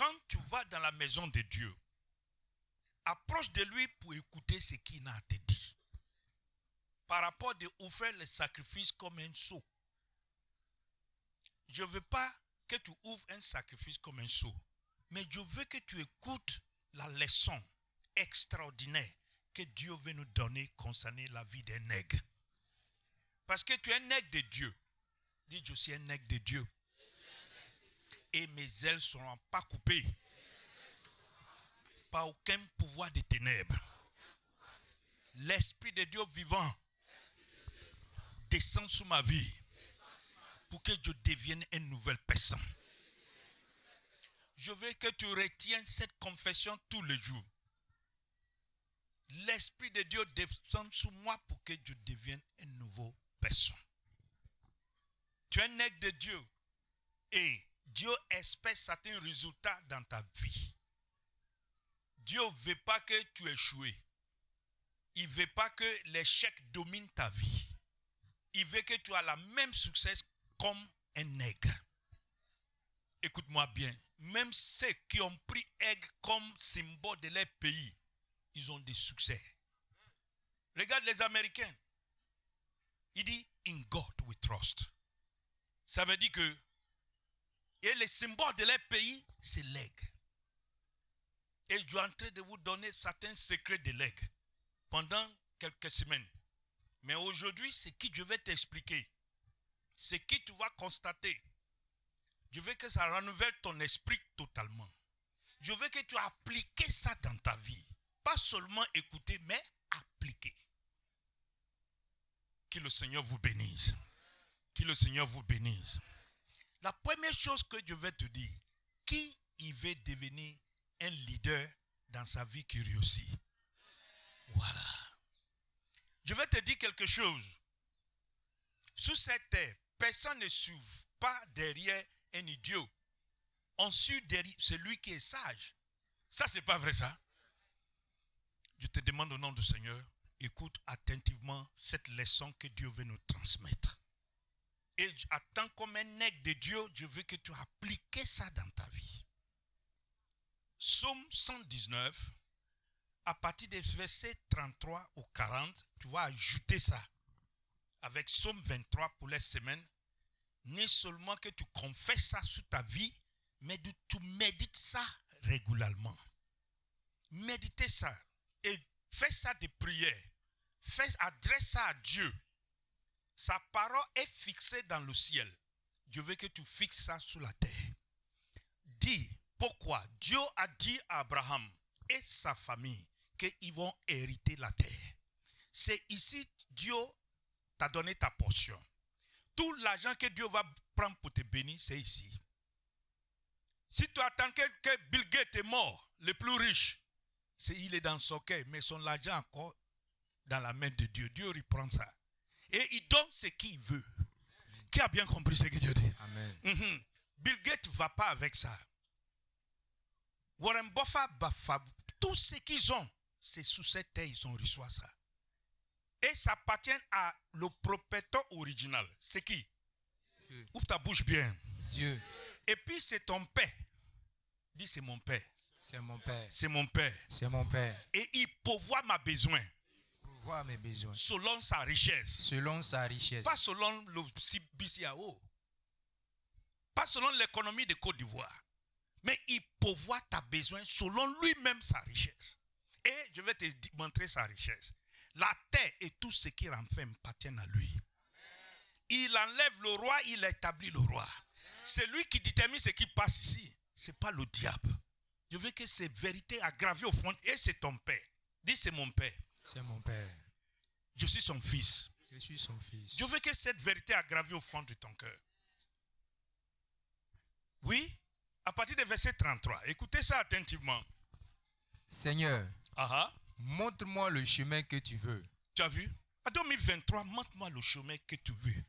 quand tu vas dans la maison de Dieu, approche de lui pour écouter ce qu'il a à te dire. Par rapport de offrir le sacrifice comme un sceau. Je ne veux pas que tu ouvres un sacrifice comme un sceau, mais je veux que tu écoutes la leçon extraordinaire que Dieu veut nous donner concernant la vie d'un nègre. Parce que tu es un nègre de Dieu. Dis, je suis un nègre de Dieu. Et mes ailes ne seront pas coupées par aucun pouvoir des ténèbres. L'Esprit de Dieu vivant descend sur ma vie pour que je devienne une nouvelle personne. Je veux que tu retiennes cette confession tous les jours. L'Esprit de Dieu descend sur moi pour que je devienne une nouvelle personne. Tu es un nègre de Dieu et Dieu espère certains résultats dans ta vie. Dieu ne veut pas que tu échoues. Il ne veut pas que l'échec domine ta vie. Il veut que tu aies le même succès comme un nègre. Écoute-moi bien. Même ceux qui ont pris aigle comme symbole de leur pays, ils ont des succès. Regarde les Américains. Il dit, in God we trust. Ça veut dire que, et le symbole de leur pays, c'est l'aigle. Et je suis en train de vous donner certains secrets de l'aigle pendant quelques semaines. Mais aujourd'hui, ce que je vais t'expliquer, ce que tu vas constater, je veux que ça renouvelle ton esprit totalement. Je veux que tu appliques ça dans ta vie. Pas seulement écouter, mais appliquer. Que le Seigneur vous bénisse. Que le Seigneur vous bénisse. La première chose que je vais te dire, qui il veut devenir un leader dans sa vie qui réussit? Voilà. Je vais te dire quelque chose. Sous cette terre, personne ne suit pas derrière un idiot. On suit derrière celui qui est sage. Ça, c'est pas vrai, ça. Je te demande au nom du Seigneur, écoute attentivement cette leçon que Dieu veut nous transmettre. Et attends comme un nègre de Dieu, je veux que tu appliques ça dans ta vie. Psaume 119, à partir des versets 33 au 40, tu vas ajouter ça. Avec Psaume 23 pour les semaines, non seulement que tu confesses ça sur ta vie, mais tu médites ça régulièrement. Méditez ça et fais ça de prière. Adresse ça à Dieu. Sa parole est fixée dans le ciel. Je veux que tu fixes ça sur la terre. Dis pourquoi Dieu a dit à Abraham et sa famille qu'ils vont hériter la terre. C'est ici Dieu t'a donné ta portion. Tout l'argent que Dieu va prendre pour te bénir, c'est ici. Si tu attends que Bill Gates est mort, le plus riche, il est dans son cœur, mais son argent encore dans la main de Dieu. Dieu reprend ça. Et il donne ce qu'il veut. Qui a bien compris ce que Dieu dit? Amen. Bill Gates ne va pas avec ça. Warren Buffett, tout ce qu'ils ont, c'est sous cette terre, ils ont reçu ça. Et ça appartient à le propriétaire original. C'est qui? Dieu. Ouvre ta bouche bien. Dieu. Et puis c'est ton père. Dis, c'est mon père. C'est mon père. C'est mon père. C'est mon père. Et il pourvoit ma besoin. Pourvoit mes besoins. Selon sa richesse. Selon sa richesse. Pas selon le BCAO. Pas selon l'économie de Côte d'Ivoire. Mais il pourvoit ta besoin selon lui-même sa richesse. Et je vais te montrer sa richesse. La terre et tout ce qui renferme appartiennent à lui. Il enlève le roi, il établit le roi. C'est lui qui détermine ce qui passe ici. Ce n'est pas le diable. Je veux que ces vérités aggravées au fond. Et c'est ton père. Dis, c'est mon père. C'est mon père. Je suis son fils. Je suis son fils. Je veux que cette vérité aggravée au fond de ton cœur. Oui, à partir du verset 33. Écoutez ça attentivement. Seigneur, montre-moi le chemin que tu veux. Tu as vu? En 2023, montre-moi le chemin que tu veux.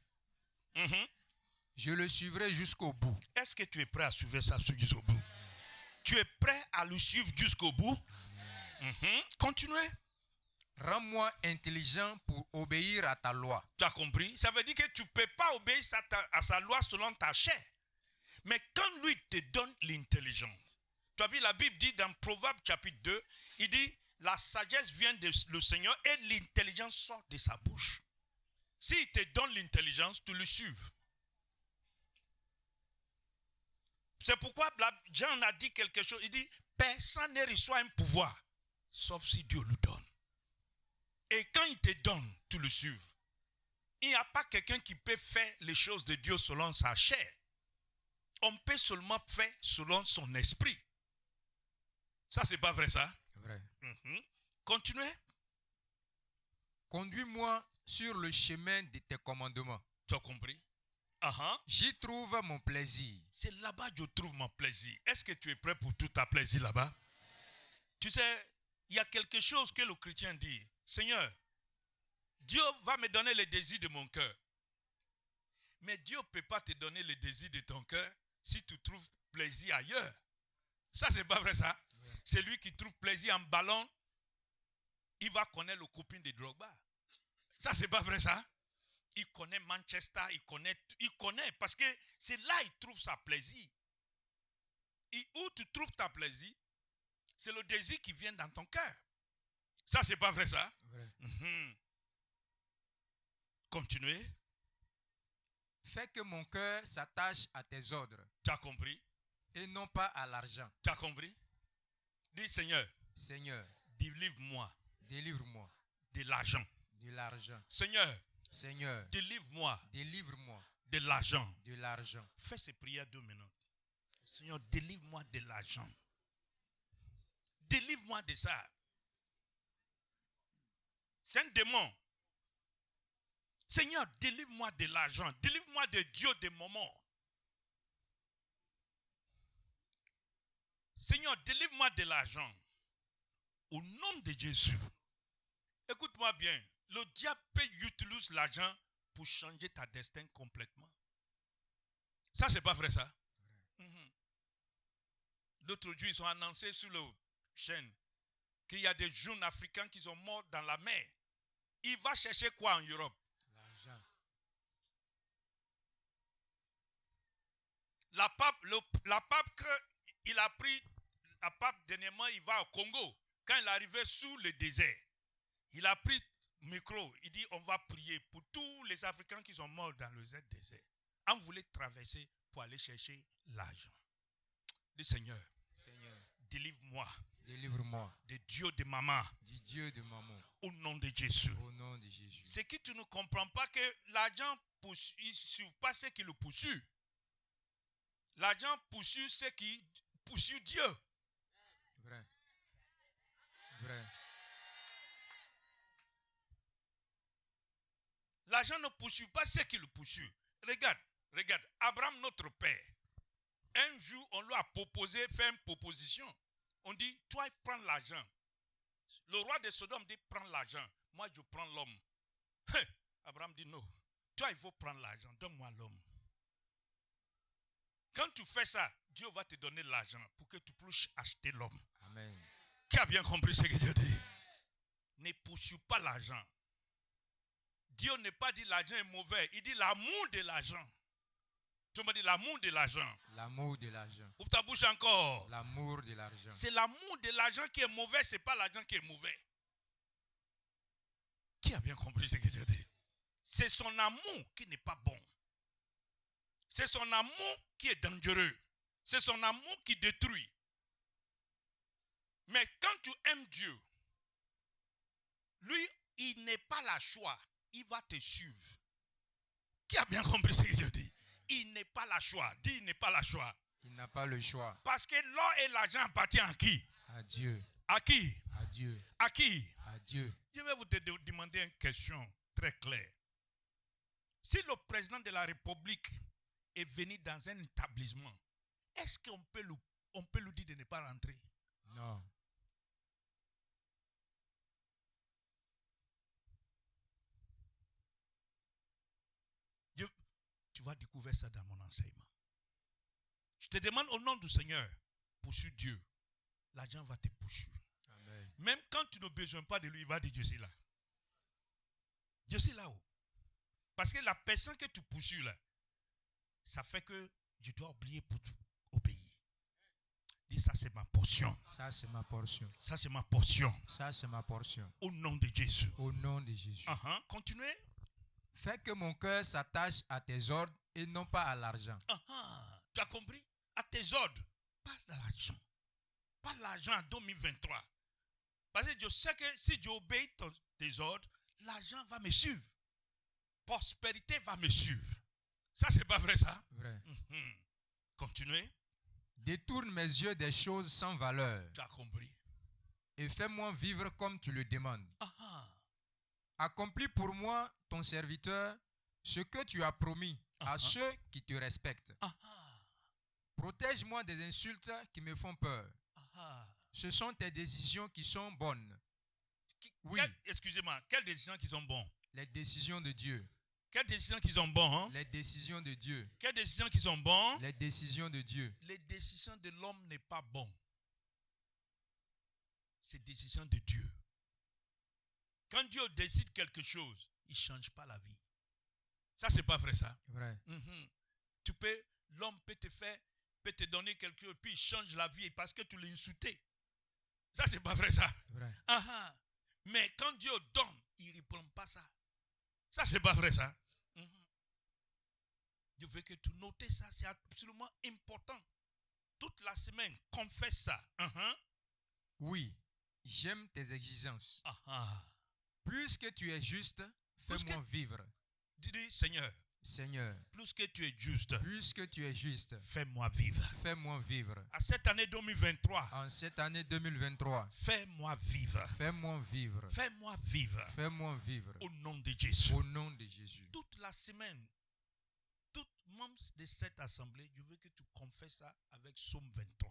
Je le suivrai jusqu'au bout. Est-ce que tu es prêt à suivre ça jusqu'au bout? Tu es prêt à le suivre jusqu'au bout? Continuez. Rends-moi intelligent pour obéir à ta loi. Tu as compris? Ça veut dire que tu ne peux pas obéir à sa loi selon ta chair. Mais quand lui te donne l'intelligence, Tu as vu, la Bible dit dans Proverbe chapitre 2, il dit, la sagesse vient de le Seigneur et l'intelligence sort de sa bouche. S'il te donne l'intelligence, tu le suives. C'est pourquoi Jean a dit quelque chose. Il dit, personne ne reçoit un pouvoir, sauf si Dieu le donne. Et quand il te donne, tu le suives. Il n'y a pas quelqu'un qui peut faire les choses de Dieu selon sa chair. On peut seulement faire selon son esprit. Ça, c'est pas vrai, ça? Vrai. Continuez. Conduis-moi sur le chemin de tes commandements. Tu as compris? J'y trouve mon plaisir. C'est là-bas que je trouve mon plaisir. Est-ce que tu es prêt pour tout ta plaisir là-bas? Tu sais, il y a quelque chose que le chrétien dit. Seigneur, Dieu va me donner les désirs de mon cœur. Mais Dieu ne peut pas te donner les désirs de ton cœur si tu trouves plaisir ailleurs. Ça, c'est pas vrai, ça? Ouais. C'est lui qui trouve plaisir en ballon. Il va connaître le copine de Drogba. Ça, c'est pas vrai, ça? Il connaît Manchester, il connaît parce que c'est là qu'il trouve sa plaisir. Et où tu trouves ta plaisir, c'est le désir qui vient dans ton cœur. Ça, c'est pas vrai, ça? Ouais. Continuez. Fais que mon cœur s'attache à tes ordres. Tu as compris? Et non pas à l'argent. Tu as compris? Dis Seigneur. Seigneur. Délivre-moi. Délivre-moi. De l'argent. De l'argent. Seigneur. Seigneur. Délivre-moi. Délivre-moi. De l'argent. De l'argent. Fais ces prières 2 minutes. Seigneur, délivre-moi de l'argent. Délivre-moi de ça. C'est un démon. Seigneur, délivre-moi de l'argent. Délivre-moi de Dieu des moments. Seigneur, délivre-moi de l'argent. Au nom de Jésus. Écoute-moi bien. Le diable peut utiliser l'argent pour changer ta destin complètement. Ça, c'est pas vrai, ça? L'autre jour, ils ont annoncé sur la chaîne qu'il y a des jeunes Africains qui sont morts dans la mer. Il va chercher quoi en Europe? L'argent. La pape, il a pris, la pape dernièrement, il va au Congo. Quand il est arrivé sous le désert, il a pris le micro, il dit on va prier pour tous les Africains qui sont morts dans le désert. On voulait traverser pour aller chercher l'argent. Dis Seigneur, délivre-moi. Délivre-moi. De Dieu de maman. Du Dieu de maman. Au nom de Jésus. Au nom de Jésus. C'est que tu ne comprends pas que l'argent ne suit pas ce qui le poursuit. L'argent poursuit ce qui poursuit Dieu. Vrai. Vrai. L'argent ne poursuit pas ce qui le poursuit. Regarde, Abraham, notre père, un jour, on lui a proposé, fait une proposition. On dit, toi, prends l'argent. Le roi de Sodome dit, prends l'argent. Moi, je prends l'homme. Abraham dit, non. Toi, il faut prendre l'argent. Donne-moi l'homme. Quand tu fais ça, Dieu va te donner l'argent pour que tu puisses acheter l'homme. Amen. Qui a bien compris ce que Dieu dit? Ne poursuis pas l'argent. Dieu n'est pas dit l'argent est mauvais. Il dit l'amour de l'argent. Tu m'as dit l'amour de l'argent. L'amour de l'argent. Ouvre ta bouche encore. L'amour de l'argent. C'est l'amour de l'argent qui est mauvais, ce n'est pas l'argent qui est mauvais. Qui a bien compris ce que Dieu dit? C'est son amour qui n'est pas bon. C'est son amour qui est dangereux. C'est son amour qui détruit. Mais quand tu aimes Dieu, lui, il n'est pas la choix. Il va te suivre. Qui a bien compris ce que Dieu dit? Il n'est pas la choix. Dis, il n'est pas la choix. Il n'a pas le choix. Parce que l'or et l'argent appartiennent à qui? À Dieu. À qui? À Dieu. À qui? À Dieu. Je vais vous demander une question très claire. Si le président de la République est venu dans un établissement, est-ce qu'on peut lui dire de ne pas rentrer? Non. Tu vas découvrir ça dans mon enseignement. Je te demande au nom du Seigneur, poursuis Dieu. L'argent va te poursuivre. Amen. Même quand tu n'as besoin pas de lui, il va dire Dieu c'est là. Dieu c'est là-haut. Parce que la personne que tu poursuis là, ça fait que je dois oublier pour obéir. Dis ça, c'est ma portion. Ça, c'est ma portion. Ça, c'est ma portion. Ça, c'est ma portion. Au nom de Jésus. Au nom de Jésus. Continuez. Fais que mon cœur s'attache à tes ordres et non pas à l'argent. Tu as compris? À tes ordres. Pas l'argent. Pas l'argent en 2023. Parce que je sais que si je obéis tes ordres, l'argent va me suivre. Prospérité va me suivre. Ça, c'est pas vrai, ça? Vrai. Continuez. Détourne mes yeux des choses sans valeur. Tu as compris. Et fais-moi vivre comme tu le demandes. Accomplis pour moi, ton serviteur, ce que tu as promis à ceux qui te respectent. Protège-moi des insultes qui me font peur. Ce sont tes décisions qui sont bonnes. Oui. Excusez-moi, quelles décisions qui sont bonnes? Les décisions de Dieu. Quelles décisions qui sont bonnes? Les décisions de Dieu. Quelles décisions qui sont bonnes? Les décisions de Dieu. Les décisions de l'homme n'est pas bon. C'est décision de Dieu. Quand Dieu décide quelque chose, il ne change pas la vie. Ça, c'est pas vrai, ça? Vrai. L'homme peut te donner quelque chose, puis il change la vie parce que tu l'as insulté. Ça, c'est pas vrai, ça? Vrai. Mais quand Dieu donne, il ne reprend pas ça. Ça, c'est pas vrai, ça? Je veux que tu notes ça, c'est absolument important. Toute la semaine, confesse ça. Oui, j'aime tes exigences. Puisque tu es juste, fais-moi vivre. Dis, Seigneur. Seigneur. Plus que tu es juste. Puisque tu es juste. Fais-moi vivre. Fais-moi vivre. À cette année 2023. En cette année 2023. Fais-moi vivre. Fais-moi vivre. Fais-moi vivre. Fais-moi vivre. Au nom de Jésus. Au nom de Jésus. Toute la semaine, tout membre de cette assemblée, je veux que tu confesses ça avec Psaume 23.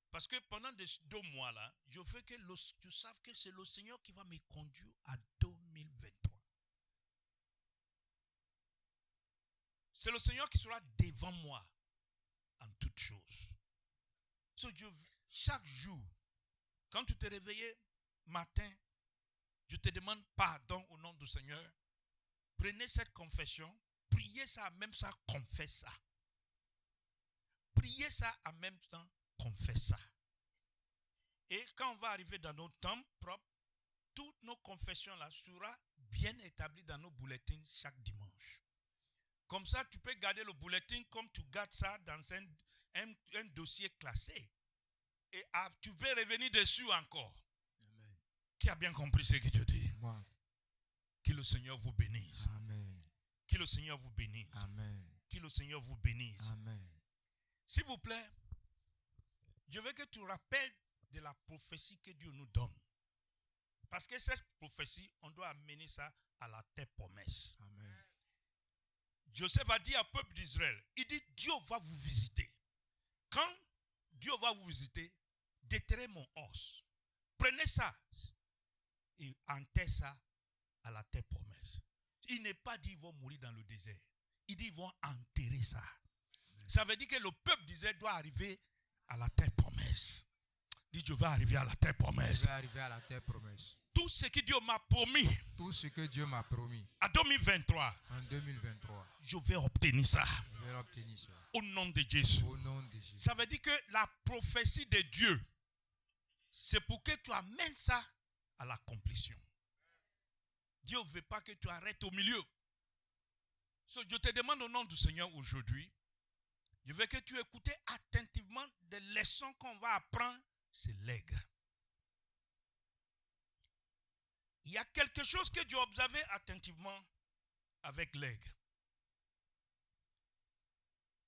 Parce que pendant 2 mois là, je veux que tu saches que c'est le Seigneur qui va me conduire à 2023. C'est le Seigneur qui sera devant moi en toutes choses. Chaque jour, quand tu te réveilles matin, je te demande pardon au nom du Seigneur. Prenez cette confession, priez ça en même temps, confesse ça. Priez ça en même temps, confesse ça. Et quand on va arriver dans nos temps propres, toutes nos confessions là seront bien établies dans nos bulletins chaque dimanche. Comme ça, tu peux garder le bulletin comme tu gardes ça dans un dossier classé. Et tu peux revenir dessus encore. Amen. Qui a bien compris ce que je dis? Moi. Que le Seigneur vous bénisse. Amen. Que le Seigneur vous bénisse. Amen. Que le Seigneur vous bénisse. Amen. S'il vous plaît, je veux que tu rappelles de la prophétie que Dieu nous donne. Parce que cette prophétie, on doit amener ça à la terre promesse. Amen. Joseph a dit au peuple d'Israël, il dit, Dieu va vous visiter. Quand Dieu va vous visiter, déterrez mon os. Prenez ça et enterrez ça à la terre promesse. Il n'est pas dit qu'ils vont mourir dans le désert. Il dit qu'ils vont enterrer ça. Ça veut dire que le peuple d'Israël doit arriver à la terre promesse. Dit, je vais arriver à la terre promesse. Je vais arriver à la terre promesse. Tout ce que Dieu m'a promis. Tout ce que Dieu m'a promis. À 2023. En 2023. Je vais obtenir ça. Je vais obtenir ça. Au nom de Jésus. Au nom de Jésus. Ça veut dire que la prophétie de Dieu, c'est pour que tu amènes ça à l'accomplissement. Dieu ne veut pas que tu arrêtes au milieu. So, je te demande au nom du Seigneur aujourd'hui, je veux que tu écoutes attentivement des leçons qu'on va apprendre, c'est l'aigle. Il y a quelque chose que Dieu a observé attentivement avec l'aigle.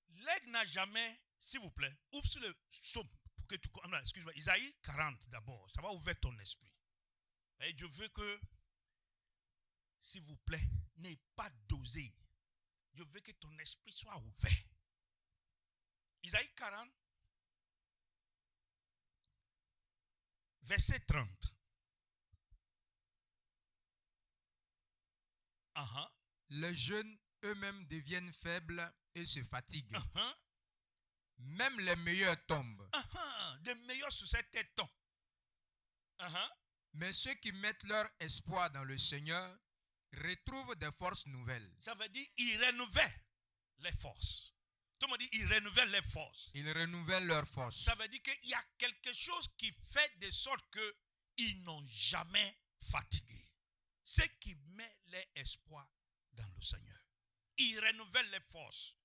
L'aigle n'a jamais, s'il vous plaît, ouvre sur le psaume pour que tu... Non, excuse-moi, Isaïe 40 d'abord, ça va ouvrir ton esprit. Et je veux que, s'il vous plaît, n'ayez pas dosé. Je veux que ton esprit soit ouvert. Isaïe 40, verset 30. Les jeunes eux-mêmes deviennent faibles et se fatiguent. Même les meilleurs tombent. Les meilleurs sur cette tête tombent. Mais ceux qui mettent leur espoir dans le Seigneur retrouvent des forces nouvelles. Ça veut dire qu'ils renouvellent les forces. Tout le monde dit, ils renouvellent les forces. Ils renouvellent leurs forces. Ça veut dire qu'il y a quelque chose qui fait de sorte qu'ils n'ont jamais fatigué. Ce qui met leur espoir dans le Seigneur. Ils renouvellent les forces.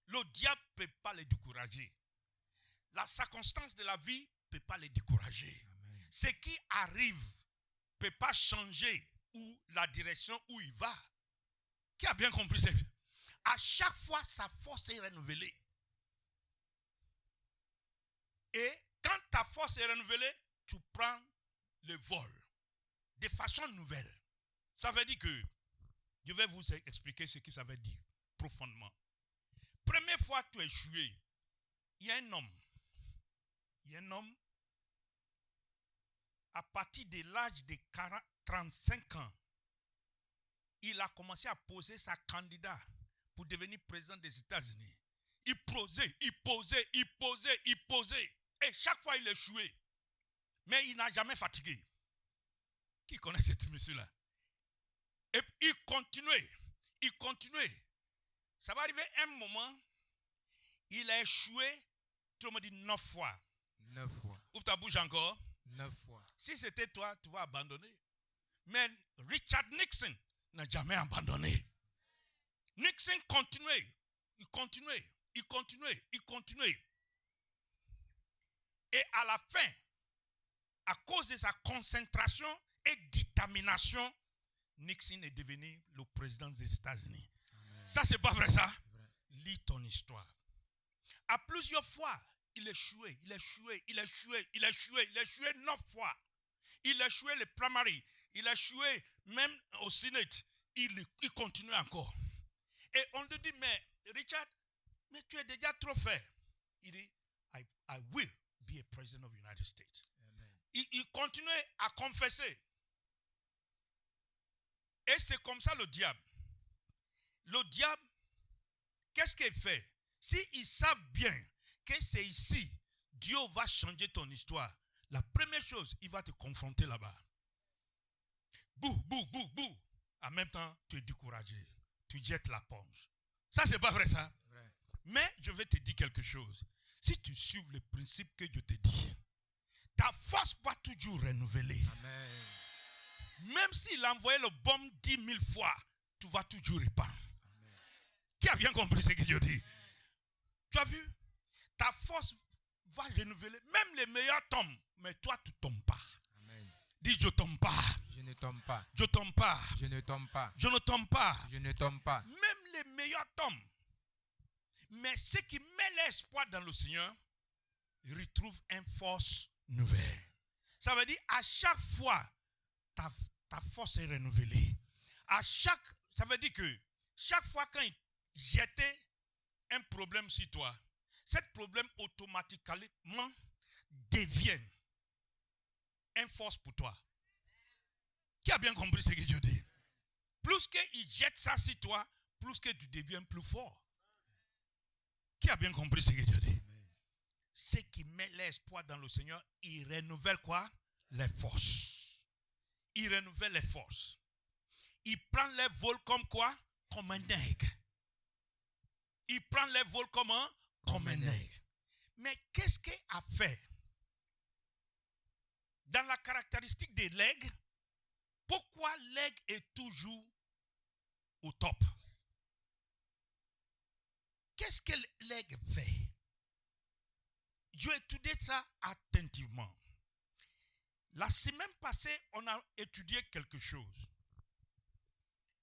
Le diable ne peut pas les décourager. La circonstance de la vie ne peut pas les décourager. Amen. Ce qui arrive ne peut pas changer la direction où il va. Qui a bien compris ça? À chaque fois, sa force est renouvelée. Et quand ta force est renouvelée, tu prends le vol de façon nouvelle. Ça veut dire que, je vais vous expliquer ce que ça veut dire profondément. Première fois que tu es échoué, il y a un homme, à partir de l'âge de 35 ans, il a commencé à poser sa candidature pour devenir président des États-Unis. Il posait. Et chaque fois, il échouait. Mais il n'a jamais fatigué. Qui connaît ce monsieur-là? Et il continuait. Ça va arriver un moment, il a échoué, tout le monde dit 9 fois. 9 fois. Ouvre ta bouche encore. 9 fois. Si c'était toi, tu vas abandonner. Mais Richard Nixon n'a jamais abandonné. Nixon continuait. Et à la fin, à cause de sa concentration et détermination, Nixon est devenu le président des États-Unis. Amen. Ça, c'est pas vrai, ça? Vrai. Lis ton histoire. À plusieurs fois, il échouait 9 fois. Il échouait les primaries. Il échouait même au Sénat. Il continuait encore. Et on lui dit, mais Richard, mais tu es déjà trop fait. Il dit, I will be a president of the United States. Amen. Il continuait à confesser. Et c'est comme ça le diable. Le diable, qu'est-ce qu'il fait? S'ils savent bien que c'est ici, Dieu va changer ton histoire. La première chose, il va te confronter là-bas. Bouh. En même temps, tu es découragé. Tu jettes la ponge. Ça, c'est pas vrai, ça? Vrai. Mais je vais te dire quelque chose. Si tu suis le principe que je te dis, ta force va toujours renouveler. Amen. Même s'il envoyait le bombe 10 000 fois, tu vas toujours répandre. Amen. Qui a bien compris ce que je dis? Tu as vu? Ta force va renouveler. Même les meilleurs tombent, mais toi, tu ne tombes pas. Amen. Dis, je ne tombe pas. Je ne tombe pas. Je ne tombe pas. Je ne tombe pas. Je ne tombe pas. Je ne tombe pas. Même les meilleurs tombent. Mais ceux qui mettent l'espoir dans le Seigneur, ils retrouvent une force nouvelle. Ça veut dire, à chaque fois, ta force est renouvelée. Ça veut dire que chaque fois quand il jetait un problème sur toi, ce problème automatiquement devient une force pour toi. Qui a bien compris ce que je dis? Plus qu'il jette ça sur toi, plus que tu deviens plus fort. Qui a bien compris ce que je dis? Ceux qui mettent l'espoir dans le Seigneur, ils renouvellent quoi? Les forces. Ils renouvellent les forces. Ils prennent les vols comme quoi? Comme un nègre. Ils prennent les vols comme un nègre. Mais qu'est-ce qu'il a fait? Dans la caractéristique des l'aigle, pourquoi l'aigle est toujours au top? Qu'est-ce que l'aigle fait? J'ai étudié ça attentivement. La semaine passée, on a étudié quelque chose.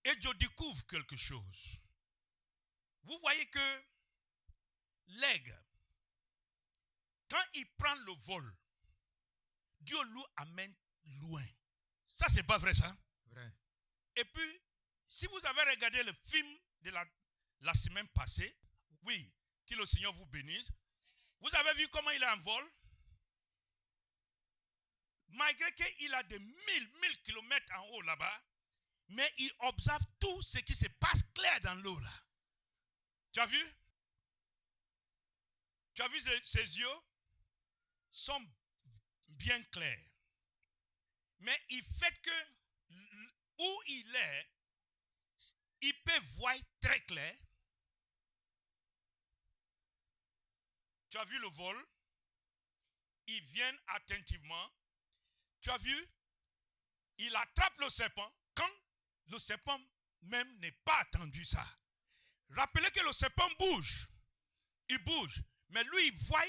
Et je découvre quelque chose. Vous voyez que l'aigle, quand il prend le vol, Dieu lui amène loin. Ça, c'est pas vrai, ça? Vrai. Et puis, si vous avez regardé le film de la semaine passée, oui, que le Seigneur vous bénisse, vous avez vu comment il est en vol? Malgré qu'il a des 1000 kilomètres en haut là-bas, mais il observe tout ce qui se passe clair dans l'eau là. Tu as vu? Tu as vu ses yeux? Sont bien clairs. Mais il fait que où il est, il peut voir très clair. Tu as vu le vol? Ils viennent attentivement. Tu as vu? Il attrape le serpent quand le serpent même n'est pas attendu ça. Rappelez que le serpent bouge. Il bouge. Mais lui, il voit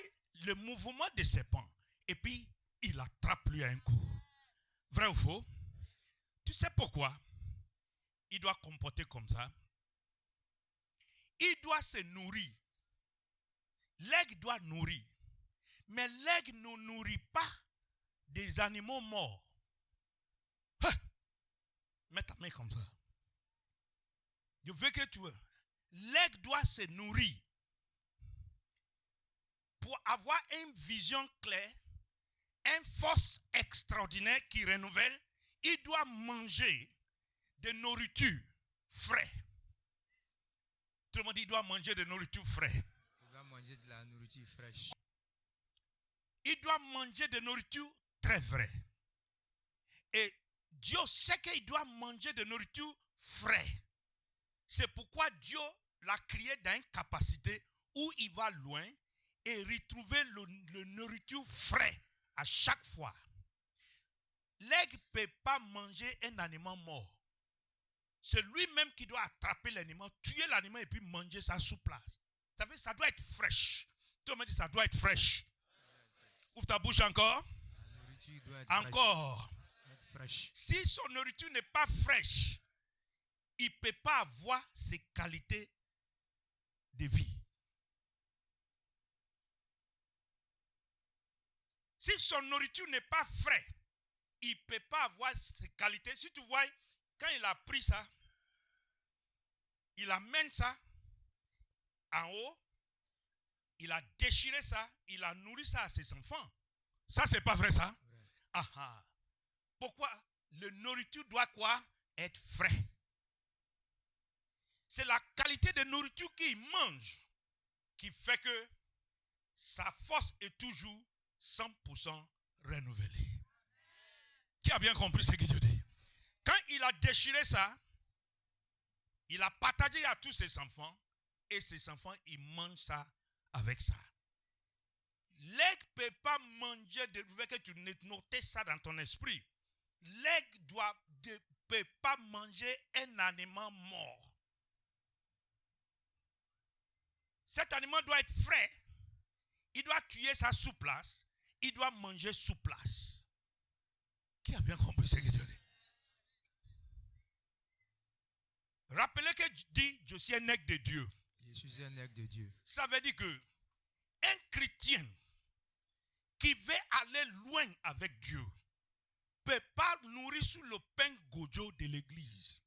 le mouvement des serpents. Et puis, il attrape lui à un coup. Vrai ou faux? Tu sais pourquoi il doit comporter comme ça? Il doit se nourrir. L'aigle doit nourrir. Mais l'aigle ne nourrit pas des animaux morts. Mets ta main comme ça. Je veux que tu veux. L'aigle doit se nourrir. Pour avoir une vision claire, une force extraordinaire qui renouvelle, il doit manger de nourriture frais. Tout le monde dit il doit manger de nourriture frais. Il doit manger de la nourriture fraîche. Il doit manger de nourriture très vraie. Et Dieu sait qu'il doit manger de nourriture frais. C'est pourquoi Dieu l'a créé dans une capacité où il va loin et retrouver le nourriture frais à chaque fois. L'aigle ne peut pas manger un animal mort. C'est lui-même qui doit attraper l'animal, tuer l'animal et puis manger ça sous place. Ça veut dire ça doit être fraîche. Tout le monde dit ça doit être fraîche. Ouvre ta bouche encore. La nourriture doit être Encore. fraîche. Si son nourriture n'est pas fraîche, il ne peut pas avoir ses qualités de vie. Si son nourriture n'est pas fraîche, il ne peut pas avoir ses qualités. Si tu vois, quand il a pris ça, il amène ça en haut, il a déchiré ça, il a nourri ça à ses enfants. Ça, c'est pas vrai ça? Aha. Pourquoi? Le nourriture doit quoi? Être frais. C'est la qualité de nourriture qu'il mange qui fait que sa force est toujours 100% renouvelée. Qui a bien compris ce que Dieu dit? Quand il a déchiré ça, il a partagé à tous ses enfants et ses enfants, ils mangent ça avec ça. L'aigle ne peut pas manger, je veux que tu notes ça dans ton esprit. L'aigle ne peut pas manger un animal mort. Cet animal doit être frais. Il doit tuer ça sous place. Il doit manger sous place. Qui a bien compris ce que Dieu dit? Rappelez que dit, je suis un aigle de Dieu. Je suis un aigle de Dieu. Ça veut dire que un chrétien qui veut aller loin avec Dieu ne peut pas nourrir sous le pain gojo de l'église.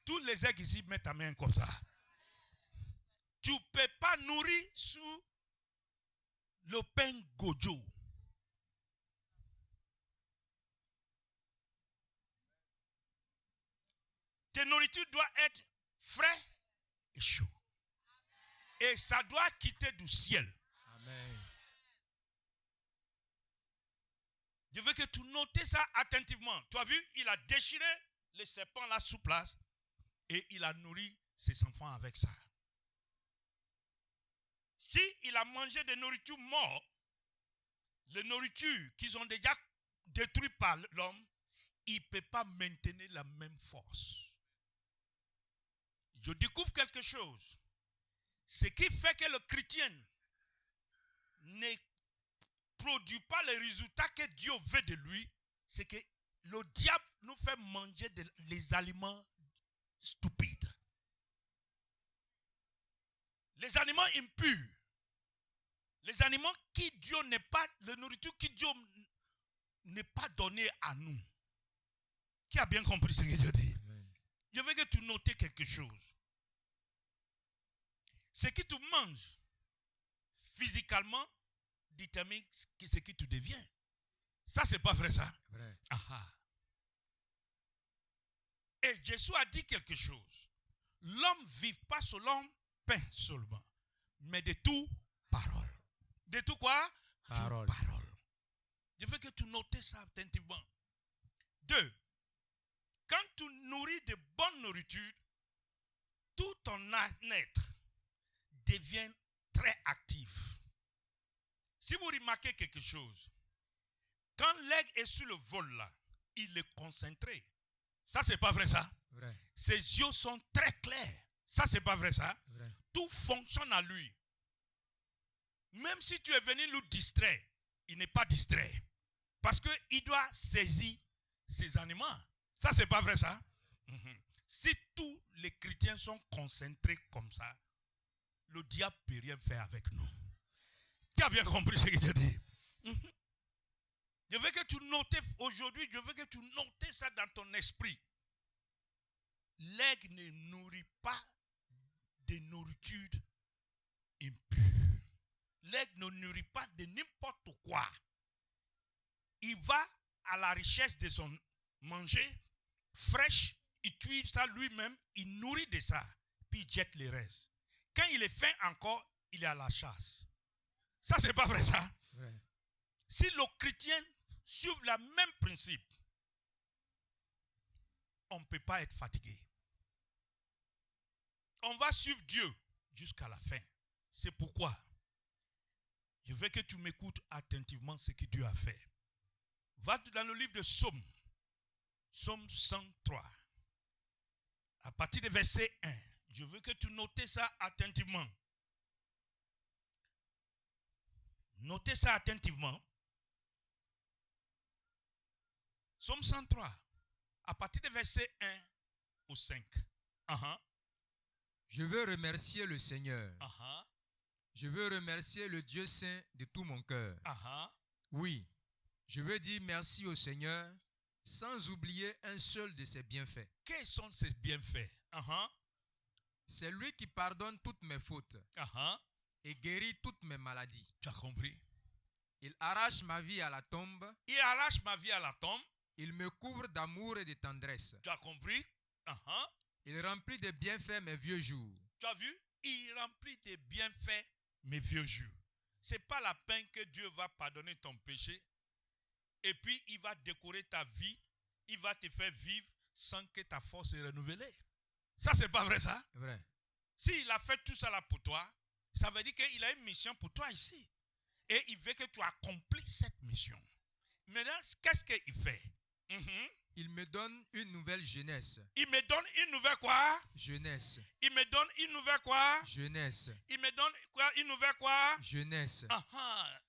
Tous les aigles ici, mets ta main comme ça. Tu ne peux pas nourrir sous le pain gojo. Ta nourriture doit être frais et chaud. Et ça doit quitter du ciel. Amen. Je veux que tu notes ça attentivement. Tu as vu, il a déchiré le serpent là sous place et il a nourri ses enfants avec ça. Si il a mangé des nourritures mortes, les nourritures qu'ils ont déjà détruites par l'homme, il ne peut pas maintenir la même force. Je découvre quelque chose. Ce qui fait que le chrétien ne produit pas les résultats que Dieu veut de lui, c'est que le diable nous fait manger les aliments stupides. Les aliments impurs. Les aliments qui Dieu n'est pas, la nourriture qui Dieu n'est pas donnée à nous. Qui a bien compris ce que Dieu dit? Amen. Je veux que tu notes quelque chose. Ce que tu manges physiquement détermine ce que tu deviens. Ça, c'est pas vrai, ça? Vrai. Aha. Et Jésus a dit quelque chose. L'homme ne vit pas selon pain seulement, mais de tout parole. De tout quoi? Parole. Tout parole. Je veux que tu notes ça attentivement. 2. Quand tu nourris de bonne nourriture, tout ton être devient très actif. Si vous remarquez quelque chose, quand l'aigle est sur le vol là, il est concentré. Ça, c'est pas vrai ça? Vrai. Ses yeux sont très clairs. Ça, c'est pas vrai ça? Vrai. Tout fonctionne à lui. Même si tu es venu le distraire, il n'est pas distrait. Parce qu'il doit saisir ses animaux. Ça, c'est pas vrai ça? Si tous les chrétiens sont concentrés comme ça, le diable ne peut rien faire avec nous. Tu as bien compris ce que je dis? Je veux que tu notes aujourd'hui, je veux que tu notes ça dans ton esprit. L'aigle ne nourrit pas de nourriture impure. L'aigle ne nourrit pas de n'importe quoi. Il va à la richesse de son manger, fraîche, il tue ça lui-même, il nourrit de ça, puis il jette les restes. Quand il est faim encore, il est à la chasse. Ça, c'est pas vrai ça? Vrai. Si le chrétien suit le même principe, on ne peut pas être fatigué. On va suivre Dieu jusqu'à la fin. C'est pourquoi je veux que tu m'écoutes attentivement ce que Dieu a fait. Va dans le livre de Psaume, Psaume 103. À partir du verset 1, je veux que tu notes ça attentivement. Notez ça attentivement. Psaume 103, à partir du verset 1 au 5. Je veux remercier le Seigneur. Je veux remercier le Dieu saint de tout mon cœur. Oui, je veux dire merci au Seigneur sans oublier un seul de ses bienfaits. Quels sont ces bienfaits? C'est lui qui pardonne toutes mes fautes et guérit toutes mes maladies. Tu as compris? Il arrache ma vie à la tombe. Il arrache ma vie à la tombe. Il me couvre d'amour et de tendresse. Tu as compris? Il remplit de bienfaits mes vieux jours. Tu as vu? Il remplit de bienfaits mes vieux jours. Ce n'est pas la peine que Dieu va pardonner ton péché et puis il va décorer ta vie, il va te faire vivre sans que ta force soit renouvelée. Ça, c'est pas vrai ça? Vrai. S'il a fait tout ça là pour toi, ça veut dire qu'il a une mission pour toi ici. Et il veut que tu accomplisses cette mission. Maintenant, qu'est-ce qu'il fait? Il me donne une nouvelle jeunesse. Il me donne une nouvelle quoi? Jeunesse. Il me donne une nouvelle quoi? Jeunesse. Il me donne quoi? Une nouvelle quoi? Jeunesse.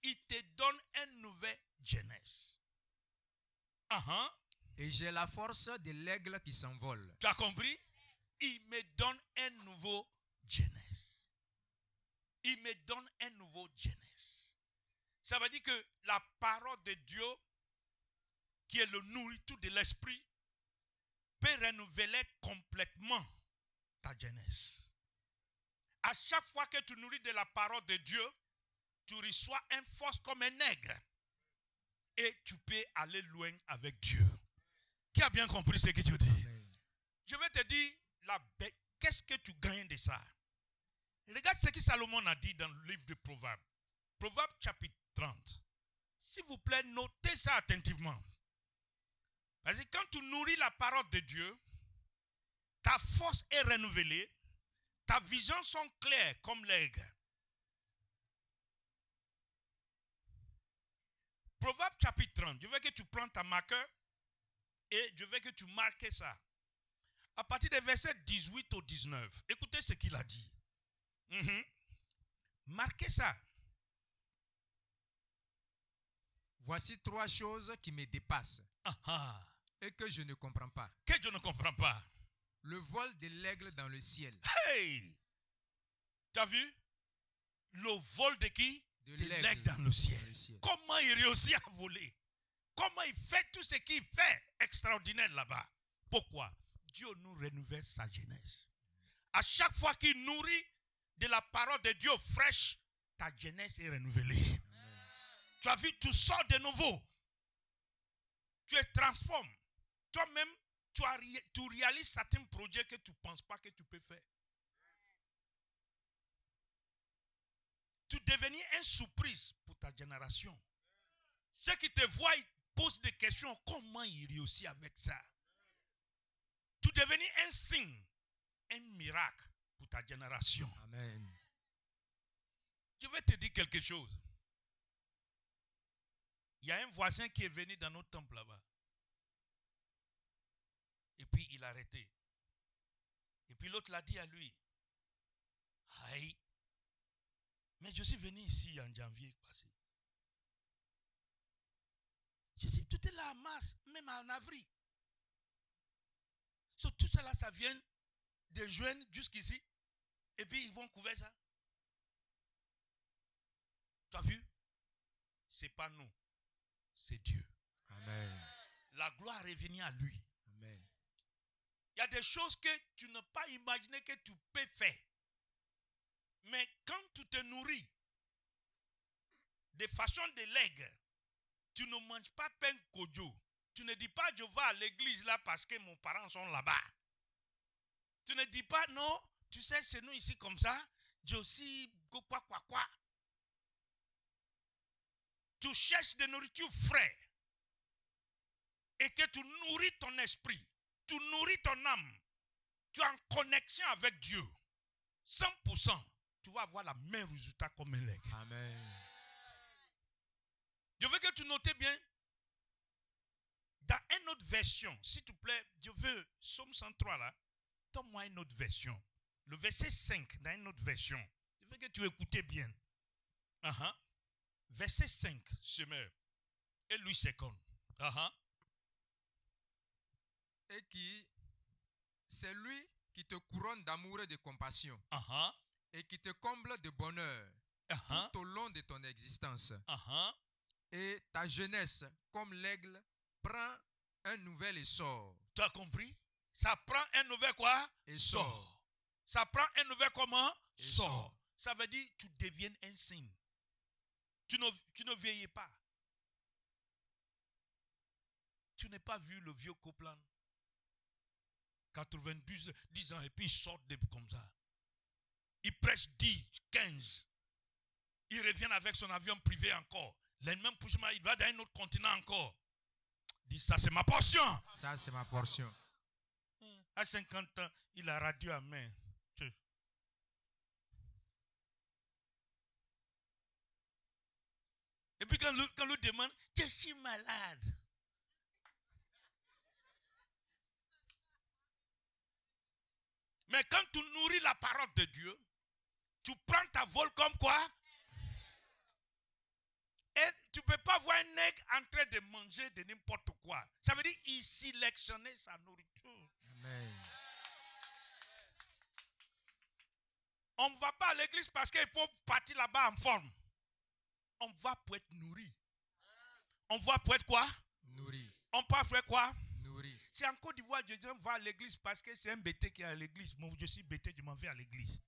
Il te donne une nouvelle jeunesse. Et j'ai la force de l'aigle qui s'envole. Tu as compris? Il me donne un nouveau jeunesse. Il me donne un nouveau jeunesse. Ça veut dire que la parole de Dieu, qui est le nourriture de l'esprit, peut renouveler complètement ta jeunesse. À chaque fois que tu nourris de la parole de Dieu, tu reçois une force comme un aigle. Et tu peux aller loin avec Dieu. Qui a bien compris ce que Dieu dit? Amen. Je vais te dire, qu'est-ce que tu gagnes de ça? Regarde ce que Salomon a dit dans le livre de Proverbes. Proverbes chapitre 30. S'il vous plaît, notez ça attentivement. Parce que quand tu nourris la parole de Dieu, ta force est renouvelée, ta vision sont claires comme l'aigle. Proverbe chapitre 30, je veux que tu prends ta marqueur et je veux que tu marques ça. À partir des versets 18 au 19, écoutez ce qu'il a dit. Marquez ça. Voici 3 choses qui me dépassent et que je ne comprends pas. Que je ne comprends pas. Le vol de l'aigle dans le ciel. Hey! Tu as vu? Le vol de qui? De l'aigle dans le ciel. Comment il réussit à voler? Comment il fait tout ce qu'il fait extraordinaire là-bas? Pourquoi? Dieu nous renouvelle sa jeunesse. À chaque fois qu'il nourrit de la parole de Dieu fraîche, ta jeunesse est renouvelée. Amen. Tu as vu, tu sors de nouveau. Tu es transformé. Toi-même, tu réalises certains projets que tu ne penses pas que tu peux faire. Tu deviens une surprise pour ta génération. Ceux qui te voient, ils posent des questions. Comment il réussit avec ça? devenir un signe, un miracle pour ta génération. Amen. Je vais te dire quelque chose. Il y a un voisin qui est venu dans notre temple là-bas. Et puis il a arrêté. Et puis l'autre l'a dit à lui. Aïe. Mais je suis venu ici en janvier passé. Je dis, tout est là en mars, même en avril. So, tout cela, ça vient de juin jusqu'ici. Et puis ils vont couvrir ça. Tu as vu? C'est pas nous. C'est Dieu. Amen. La gloire est venue à lui. Amen. Il y a des choses que tu n'as pas imaginé que tu peux faire. Mais quand tu te nourris de façon de legs, tu ne manges pas pain kojo. Tu ne dis pas je vais à l'église là parce que mes parents sont là-bas. Tu ne dis pas non, tu sais chez nous ici comme ça, je aussi quoi. Tu cherches de nourriture fraîche et que tu nourris ton esprit, tu nourris ton âme, tu es en connexion avec Dieu, 100%, tu vas avoir le même résultat comme un legs. Amen. Je veux que tu notes bien, dans une autre version, s'il te plaît, je veux, Psaume 103 là, donne-moi une autre version. Le verset 5 dans une autre version. Je veux que tu écoutes bien. Verset 5, semeur. Et Louis II. Et c'est lui qui te couronne d'amour et de compassion. Et qui te comble de bonheur tout au long de ton existence. Et ta jeunesse, comme l'aigle, prend un nouvel essor. Tu as compris? Ça prend un nouvel quoi? Essor. Ça prend un nouvel comment? Essor. Ça veut dire tu deviens un signe. Tu ne vieillis pas. Tu n'as pas vu le vieux Copeland? 10 ans et puis il sort comme ça. Il prêche 10, 15. Il revient avec son avion privé encore. Le même poussement, il va dans un autre continent encore. Il dit ça c'est ma portion. Ça c'est ma portion. À 50 ans, il a radio à main. Et puis quand l'autre demande, je suis malade. Mais quand tu nourris la parole de Dieu, tu prends ta vol comme quoi? Et tu ne peux pas voir un nègre en train de manger de n'importe quoi. Ça veut dire qu'il sélectionnait sa nourriture. Amen. On ne va pas à l'église parce qu'il faut partir là-bas en forme. On va pour être nourri. On va pour être quoi? Nourri. On peut faire quoi? Nourri. C'est en Côte d'Ivoire, je vais à l'église parce que c'est un bêté qui est à l'église. Moi, je suis bêté, je m'en vais à l'église.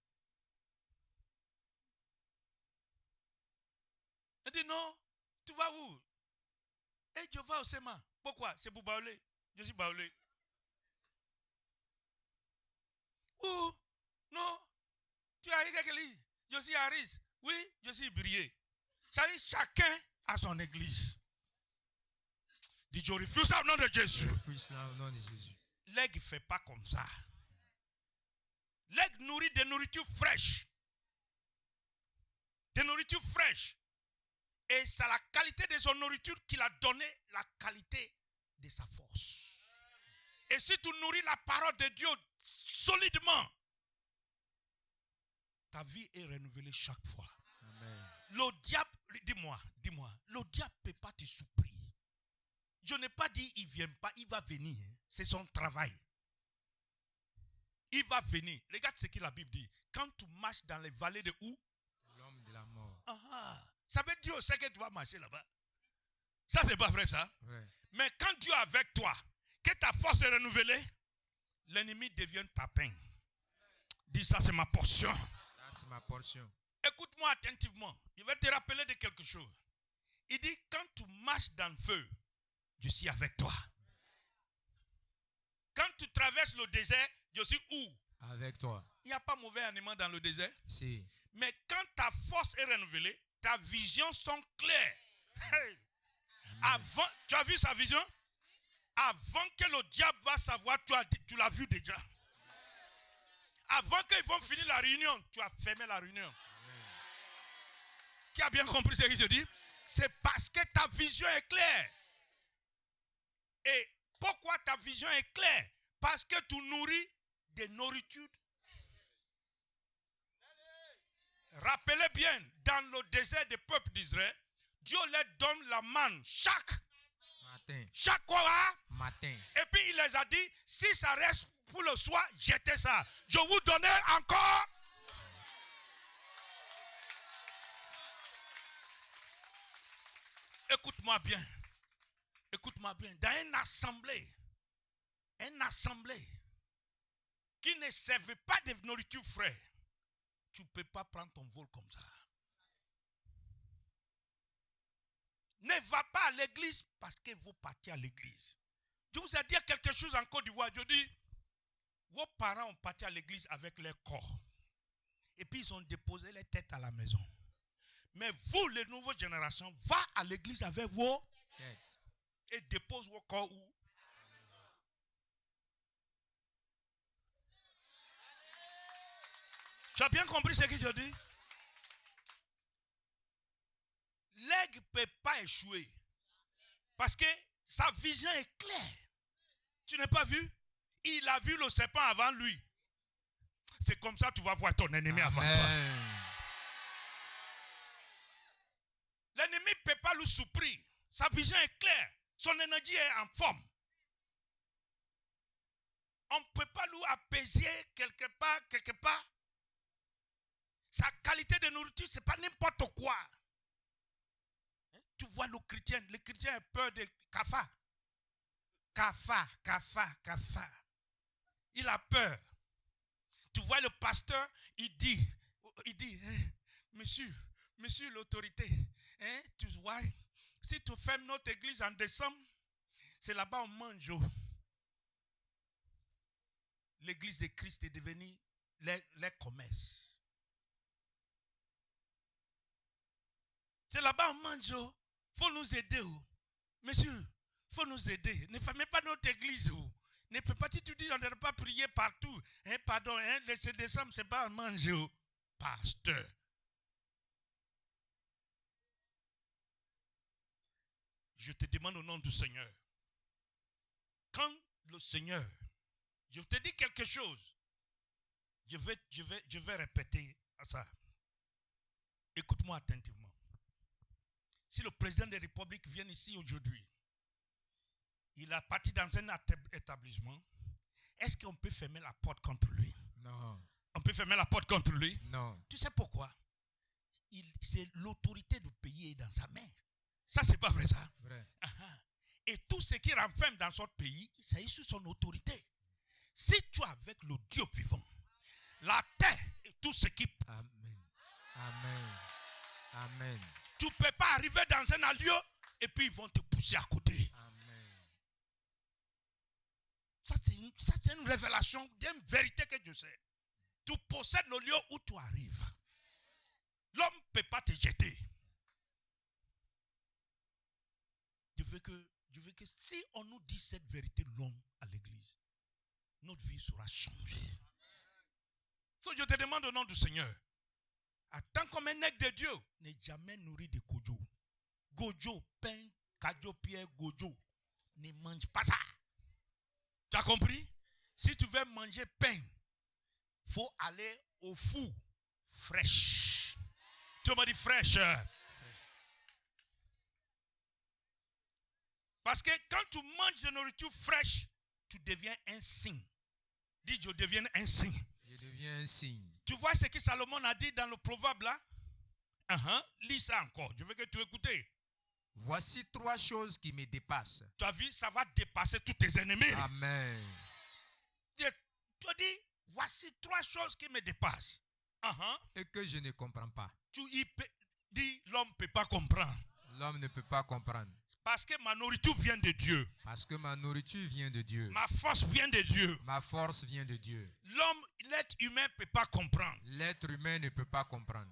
Il dit non, tu vas où? Et je vais au SEMA. Pourquoi? C'est pour baouler. Je suis baoulé. Où? Non. Tu es à l'église. Je suis à Aris. Oui, je suis brillé. Ça dit, chacun a son église. Dis, je refuse au nom de Jésus. L'aigle ne fait pas comme ça. L'aigle nourrit des nourritures fraîches. Des nourritures fraîches. Et c'est la qualité de son nourriture qui l'a donné la qualité de sa force. Et si tu nourris la parole de Dieu solidement, ta vie est renouvelée chaque fois. Amen. Le diable, dis-moi, le diable ne peut pas te surprendre. Je n'ai pas dit il ne vient pas, il va venir. C'est son travail. Il va venir. Regarde ce que la Bible dit. Quand tu marches dans les vallées de où? L'homme de la mort. Ça veut dire aussi que tu vas marcher là-bas. Ça, c'est pas vrai, ça. Vrai. Mais quand Dieu est avec toi, que ta force est renouvelée, l'ennemi devient ta peine. Dis ça, c'est ma portion. Ça, c'est ma portion. Écoute-moi attentivement. Je vais te rappeler de quelque chose. Il dit, quand tu marches dans le feu, je suis avec toi. Quand tu traverses le désert, je suis où? Avec toi. Il n'y a pas mauvais animal dans le désert. Si. Mais quand ta force est renouvelée, ta vision sont claires. Hey. Avant, tu as vu sa vision? Avant que le diable va savoir, tu l'as vu déjà. Avant qu'ils vont finir la réunion, tu as fermé la réunion. Qui a bien compris ce que je dis? C'est parce que ta vision est claire. Et pourquoi ta vision est claire? Parce que tu nourris des nourritures. Rappelez bien, dans le désert des peuples d'Israël, Dieu leur donne la manne chaque matin. Et puis il les a dit, si ça reste pour le soir, jetez ça. Je vous donnerai encore. Écoute-moi bien. Écoute-moi bien. Dans une assemblée qui ne servait pas de nourriture fraîche, tu ne peux pas prendre ton vol comme ça. Ne va pas à l'église parce que vous partez à l'église. Je vous ai dit quelque chose en Côte d'Ivoire. Je dis, vos parents ont parti à l'église avec leur corps. Et puis ils ont déposé les têtes à la maison. Mais vous, les nouvelles générations, va à l'église avec vos têtes. Et dépose vos corps où? Tu as bien compris ce que je dis? L'aigle ne peut pas échouer. Parce que sa vision est claire. Tu n'as pas vu? Il a vu le serpent avant lui. C'est comme ça que tu vas voir ton ennemi avant toi. L'ennemi ne peut pas lui surprendre. Sa vision est claire. Son énergie est en forme. On ne peut pas lui apaiser quelque part. Sa qualité de nourriture, ce n'est pas n'importe quoi. Tu vois le chrétien a peur de Kafa. Kafa. Il a peur. Tu vois le pasteur, il dit, monsieur l'autorité, tu vois, si tu fermes notre église en décembre, c'est là-bas on mange. L'église de Christ est devenue les commerces. C'est là-bas on mange. Faut nous aider. Monsieur, faut nous aider. Ne fermez pas notre église. Ne faites pas, si tu dis on ne doit pas prier partout. Pardon, le décembre, c'est pas un manger. Pasteur. Je te demande au nom du Seigneur. Quand le Seigneur, je te dis quelque chose, je vais répéter ça. Écoute-moi attentivement. Si le président de la République vient ici aujourd'hui, il a parti dans un établissement, est-ce qu'on peut fermer la porte contre lui? Non. On peut fermer la porte contre lui? Non. Tu sais pourquoi? C'est l'autorité du pays est dans sa main. Ça, c'est pas vrai ça? Vrai. Et tout ce qui renferme dans son pays, c'est sous son autorité. Si tu es avec le Dieu vivant, la terre et tout ce qui... Amen. Tu ne peux pas arriver dans un lieu et puis ils vont te pousser à côté. Amen. Ça, c'est une révélation d'une vérité que je sais. Tu possèdes le lieu où tu arrives. L'homme ne peut pas te jeter. Je veux que si on nous dit cette vérité longue à l'église, notre vie sera changée. So, je te demande au nom du Seigneur, attends comme un aigle de Dieu, n'est jamais nourri de gojo. Gojo, pain, cadio, pierre, gojo. Ne mange pas ça. Tu as compris? Si tu veux manger pain, il faut aller au four fraîche. Tu m'as dit fraîche. Parce que quand tu manges de nourriture fraîche, tu deviens un signe. Dis, je deviens un signe. Je deviens un signe. Tu vois ce que Salomon a dit dans le proverbe là? Lis ça encore. Je veux que tu écoutes. Voici 3 choses qui me dépassent. Tu as vu, ça va dépasser tous tes ennemis. Amen. Tu as dit, voici 3 choses qui me dépassent. Et que je ne comprends pas. Tu dis, l'homme ne peut pas comprendre. L'homme ne peut pas comprendre. Parce que ma nourriture vient de Dieu. Parce que ma nourriture vient de Dieu. Ma force vient de Dieu. Ma force vient de Dieu. L'homme, l'être humain ne peut pas comprendre. L'être humain ne peut pas comprendre.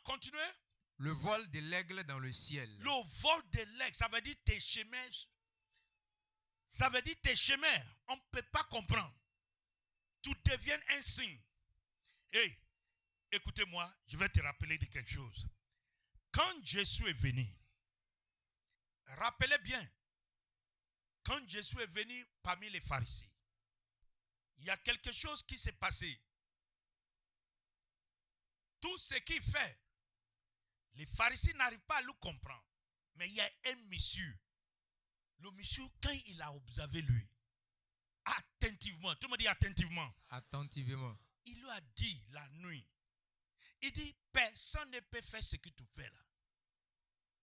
Continuez. Le vol de l'aigle dans le ciel. Le vol de l'aigle, ça veut dire tes chemins. Ça veut dire tes chemins, on ne peut pas comprendre. Tout devient un signe. Hey, écoutez-moi, je vais te rappeler de quelque chose. Quand Jésus est venu, rappelez bien, quand Jésus est venu parmi les pharisiens, il y a quelque chose qui s'est passé. Tout ce qu'il fait, les pharisiens n'arrivent pas à le comprendre. Mais il y a un monsieur. Le monsieur, quand il a observé lui, attentivement, tout le monde dit attentivement. Attentivement. Il lui a dit la nuit, il dit, personne ne peut faire ce que tu fais là.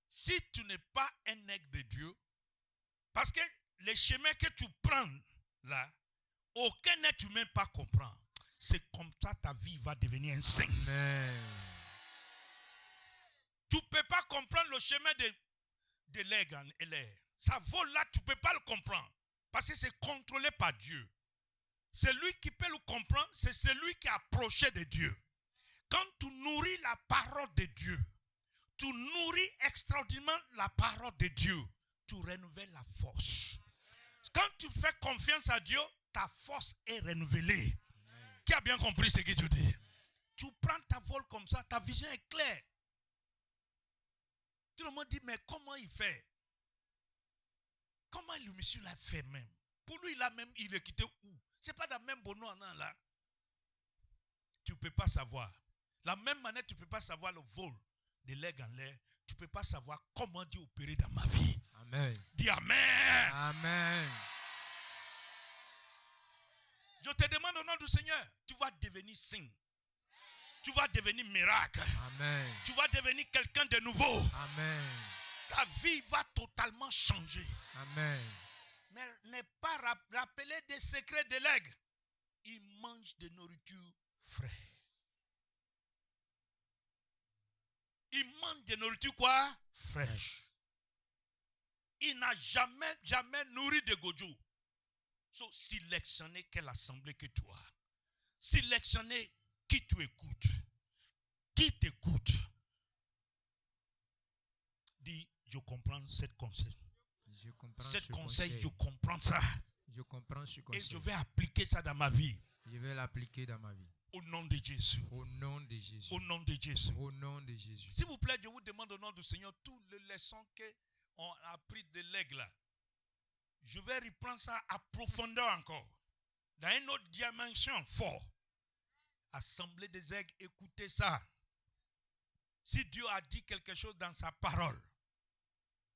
Si tu n'es pas un aigle de Dieu, parce que les chemins que tu prends là, aucun être humain ne peut pas comprendre. C'est comme ça ta vie va devenir un signe. Amen. Tu ne peux pas comprendre le chemin de l'aigle en l'air. Ça vole là, tu ne peux pas le comprendre. Parce que c'est contrôlé par Dieu. Celui qui peut le comprendre, c'est celui qui est approché de Dieu. Quand tu nourris la parole de Dieu, tu nourris extraordinairement la parole de Dieu, tu renouvelles la force. Quand tu fais confiance à Dieu, ta force est renouvelée. Amen. Qui a bien compris ce que Dieu dit? Tu prends ta vol comme ça, ta vision est claire. Tout le monde dit, mais comment il fait? Comment le monsieur l'a fait même? Pour lui, il est quitté où? Ce n'est pas la même bonheur là. Tu ne peux pas savoir. La même manière, tu ne peux pas savoir le vol de l'aigle en l'air. Tu ne peux pas savoir comment Dieu opérait dans ma vie. Amen. Dis Amen. Amen. Je te demande au nom du Seigneur, tu vas devenir signe. Tu vas devenir miracle. Amen. Tu vas devenir quelqu'un de nouveau. Amen. Ta vie va totalement changer. Amen. Mais n'est pas rappeler des secrets de l'aigle. Il mange de nourriture fraîche. Il mange de nourriture quoi? Fraîche. Il n'a jamais nourri de gojo. So, sélectionner quelle assemblée que tu as. Sélectionner qui tu écoutes. Qui t'écoute. Dis, je comprends cette conseil. Je comprends Cette conseil, je comprends ça. Je comprends ce conseil. Et je vais appliquer ça dans ma vie. Je vais l'appliquer dans ma vie. Au nom de Jésus. Au nom de Jésus. Au nom de Jésus. Au nom de Jésus. S'il vous plaît, je vous demande au nom du Seigneur, toutes les leçons qu'on a apprises de l'aigle là. Je vais reprendre ça à profondeur encore. Dans une autre dimension fort. Assemblée des aigles, écoutez ça. Si Dieu a dit quelque chose dans sa parole,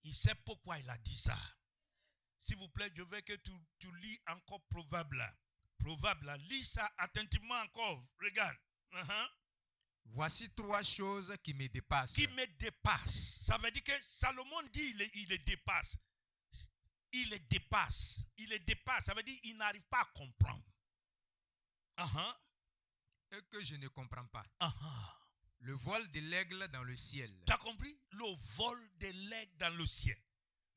il sait pourquoi il a dit ça. S'il vous plaît, je veux que tu lis encore Proverbe là. Proverbe là, lis ça attentivement encore. Regarde. Voici 3 choses qui me dépassent. Qui me dépassent. Ça veut dire que Salomon dit il les dépasse. Il les dépasse. Il les dépasse. Ça veut dire qu'il n'arrive pas à comprendre. Et que je ne comprends pas. Le vol de l'aigle dans le ciel. Tu as compris? Le vol de l'aigle dans le ciel.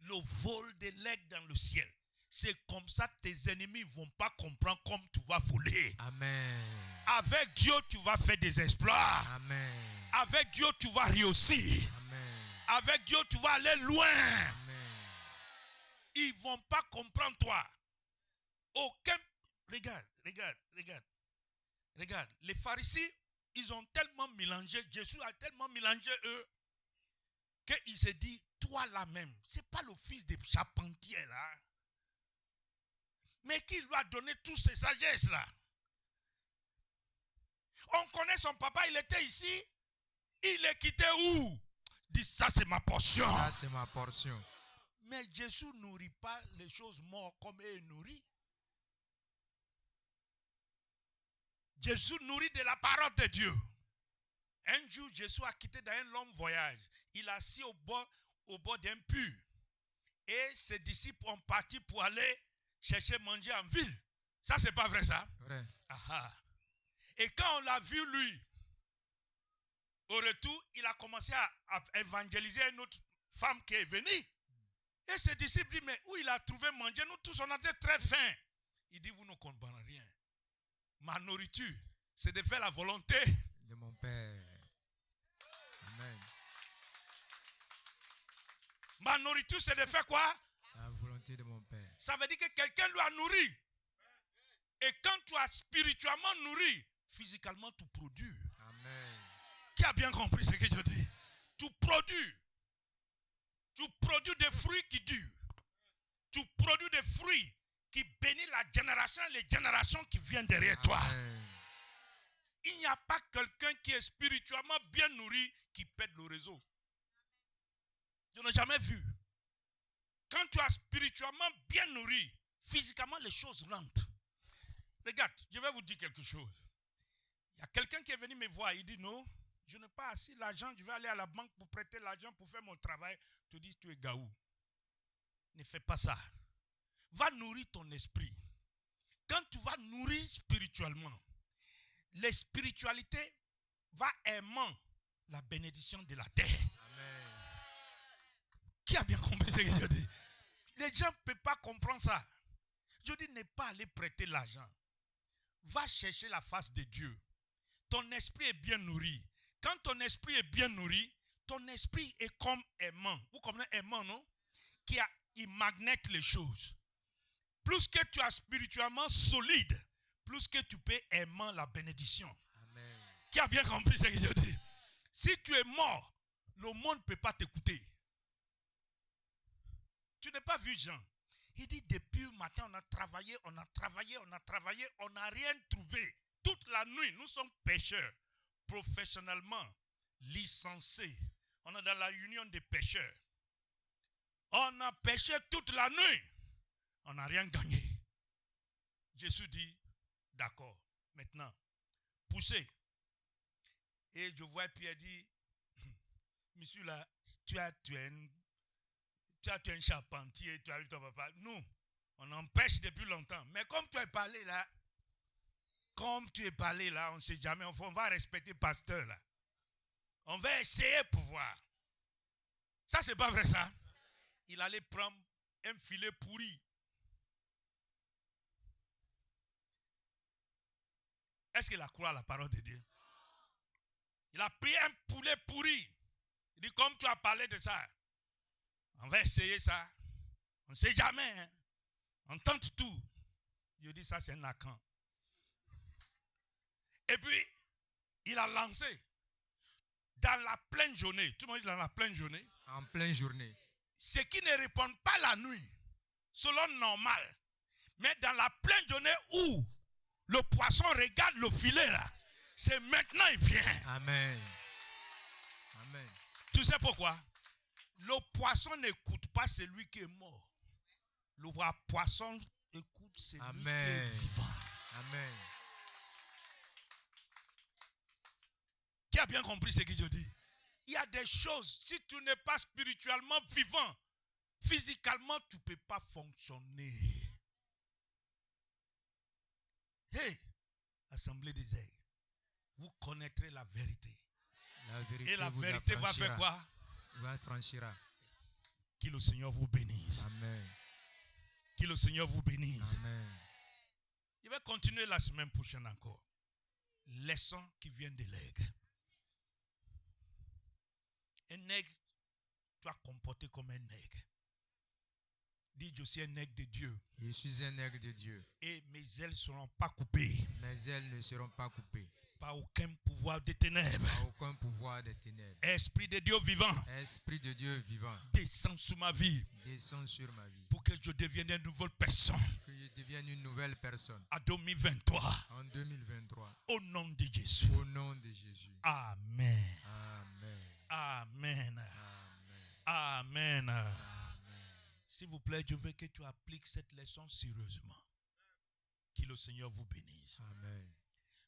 Le vol de l'aigle dans le ciel. C'est comme ça que tes ennemis ne vont pas comprendre comme tu vas voler. Amen. Avec Dieu, tu vas faire des exploits. Amen. Avec Dieu, tu vas réussir. Amen. Avec Dieu, tu vas aller loin. Amen. Ils ne vont pas comprendre toi. Aucun... Regarde. Les pharisiens, ils ont tellement mélangé, Jésus a tellement mélangé eux, qu'il s'est dit, toi là même, ce n'est pas le fils de charpentier là. Mais qui lui a donné toutes ces sagesses là. On connaît son papa, il était ici. Il est quitté où? Dit ça c'est ma portion. Ça c'est ma portion. Mais Jésus ne nourrit pas les choses mortes comme il nourrit. Jésus nourrit de la parole de Dieu. Un jour, Jésus a quitté dans un long voyage. Il a assis au bord d'un puits. Et ses disciples ont parti pour aller chercher manger en ville. Ça, c'est pas vrai ça? Vrai. Et quand on l'a vu lui, au retour, il a commencé à évangéliser une autre femme qui est venue. Et ses disciples disent, mais où il a trouvé manger? Nous tous, on était très faim. Il dit, vous ne comprenez rien. Ma nourriture, c'est de faire la volonté de mon Père. Amen. Ma nourriture, c'est de faire quoi? La volonté de mon Père. Ça veut dire que quelqu'un lui a nourri. Et quand tu as spirituellement nourri, physiquement tu produis. Amen. Qui a bien compris ce que je dis? Tu produis. Tu produis des fruits qui durent. Tu produis des fruits qui bénissent les générations qui viennent derrière toi. Il n'y a pas quelqu'un qui est spirituellement bien nourri qui pète le réseau. Je n'ai jamais vu. Quand tu es spirituellement bien nourri, physiquement les choses rentrent. Regarde, je vais vous dire quelque chose. Il y a quelqu'un qui est venu me voir, il dit non, je n'ai pas assez l'argent, je vais aller à la banque pour prêter l'argent pour faire mon travail. Tu dis tu es gaou. Ne fais pas ça. Va nourrir ton esprit. Quand tu vas nourrir spirituellement, la spiritualité va aimant la bénédiction de la terre. Amen. Qui a bien compris ce que je dis? Les gens ne peuvent pas comprendre ça. Je dis ne pas aller prêter l'argent. Va chercher la face de Dieu. Ton esprit est bien nourri. Quand ton esprit est bien nourri, ton esprit est comme aimant. Vous comprenez aimant, non? Il magnète les choses. Plus que tu es spirituellement solide, plus que tu peux aimer la bénédiction. Amen. Qui a bien compris ce que je dis? Si tu es mort, le monde ne peut pas t'écouter. Tu n'as pas vu Jean. Il dit depuis le matin, on a travaillé, on n'a rien trouvé. Toute la nuit, nous sommes pêcheurs, professionnellement licenciés. On est dans la union des pêcheurs. On a pêché toute la nuit. On n'a rien gagné. Jésus dit, d'accord, maintenant, poussez. Et je vois Pierre dire, monsieur là, tu as tué un charpentier, tu as vu ton papa. Nous, on en pêche depuis longtemps. Mais comme tu es parlé là, on ne sait jamais, on va respecter le pasteur là. On va essayer pour voir. Ça, c'est pas vrai ça. Il allait prendre un filet pourri. Est-ce qu'il a cru à la parole de Dieu? Il a pris un poulet pourri. Il dit, comme tu as parlé de ça, on va essayer ça. On ne sait jamais. Hein? On tente tout. Dieu dit, ça c'est un acan. Et puis, il a lancé dans la pleine journée. Tout le monde dit dans la pleine journée. En pleine journée. Ceux qui ne répondent pas la nuit, selon normal, mais dans la pleine journée où le poisson regarde le filet là, c'est maintenant il vient. Amen. Amen. Tu sais pourquoi? Le poisson n'écoute pas celui qui est mort. Le poisson écoute celui qui est vivant. Amen. Qui a bien compris ce que je dis? Il y a des choses, si tu n'es pas spirituellement vivant, physiquement, tu ne peux pas fonctionner. Hey, Assemblée des aigles, vous connaîtrez la vérité. Et la vérité va faire quoi? Vous affranchira. Que le Seigneur vous bénisse. Amen. Que le Seigneur vous bénisse. Amen. Je vais continuer la semaine prochaine encore. Leçon qui vient de l'aigle. Un aigle doit comporter comme un aigle. Dis, je suis un aigle de Dieu. Je suis un aigle de Dieu. Et mes ailes ne seront pas coupées. Mes ailes ne seront pas coupées. Par aucun pouvoir des ténèbres. Par aucun pouvoir des ténèbres. Esprit de Dieu vivant. Esprit de Dieu vivant. Descends sur ma vie. Descends sur ma vie. Pour que je devienne une nouvelle personne. Que je devienne une nouvelle personne. En 2023. En 2023. Au nom de Jésus. Au nom de Jésus. Amen. Amen. Amen. Amen. Amen. S'il vous plaît, je veux que tu appliques cette leçon sérieusement. Que le Seigneur vous bénisse. Amen.